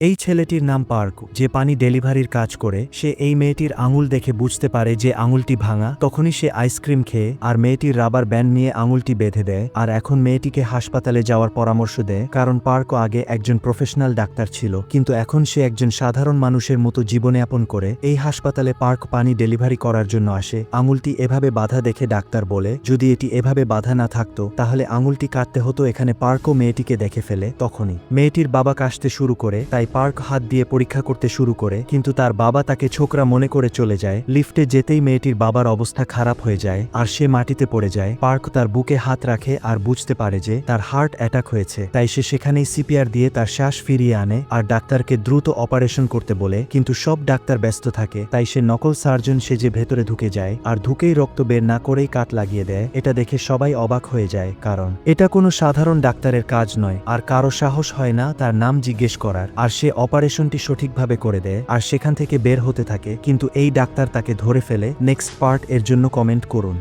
এই ছেলেটির নাম পার্ক, যে পানি ডেলিভারির কাজ করে। সে এই মেয়েটির আঙুল দেখে বুঝতে পারে যে আঙুলটি ভাঙা। তখনই সে আইসক্রিম খেয়ে আর মেয়েটির রাবার ব্যান্ড নিয়ে আঙুলটি বেঁধে দেয় আর এখন মেয়েটিকে হাসপাতালে যাওয়ার পরামর্শ দেয়, কারণ পার্কও আগে একজন প্রফেশনাল ডাক্তার ছিল, কিন্তু এখন সে একজন সাধারণ মানুষের মতো জীবনযাপন করে। এই হাসপাতালে পার্ক পানি ডেলিভারি করার জন্য আসে। আঙুলটি এভাবে বাধা দেখে ডাক্তার বলে, যদি এটি এভাবে বাধা না থাকতো তাহলে আঙুলটি কাটতে হতো। এখানে পার্কও মেয়েটিকে দেখে ফেলে। তখনই মেয়েটির বাবা কাশতে শুরু করে, তাই পার্ক হাত দিয়ে পরীক্ষা করতে শুরু করে, কিন্তু তার বাবা তাকে ছোকরা মনে করে চলে যায়। লিফটে যেতেই মেয়েটির বাবার অবস্থা খারাপ হয়ে যায় আর সে মাটিতে পড়ে যায়। পার্ক তার বুকে হাত রাখে আর বুঝতে পারে যে তার হার্ট অ্যাটাক হয়েছে, তাই সে সেখানেই সিপিআর দিয়ে তার শ্বাস ফিরিয়ে আনে আর ডাক্তারকে দ্রুত অপারেশন করতে বলে, কিন্তু সব ডাক্তার ব্যস্ত থাকে। তাই সে নকল সার্জন সেজে ভেতরে ঢুকে যায় আর ঢুকেই রক্ত বের না করেই কাট লাগিয়ে দেয়। এটা দেখে সবাই অবাক হয়ে যায়, কারণ এটা কোনো সাধারণ ডাক্তারের কাজ নয় আর কারো সাহস হয় না তার নাম জিজ্ঞেস করার। আর সে অপারেশনটি সঠিকভাবে করে দেয় আর সেখান থেকে বের হতে থাকে, কিন্তু এই ডাক্তার তাকে ধরে ফেলে। নেক্সট পার্ট এর জন্য কমেন্ট করুন।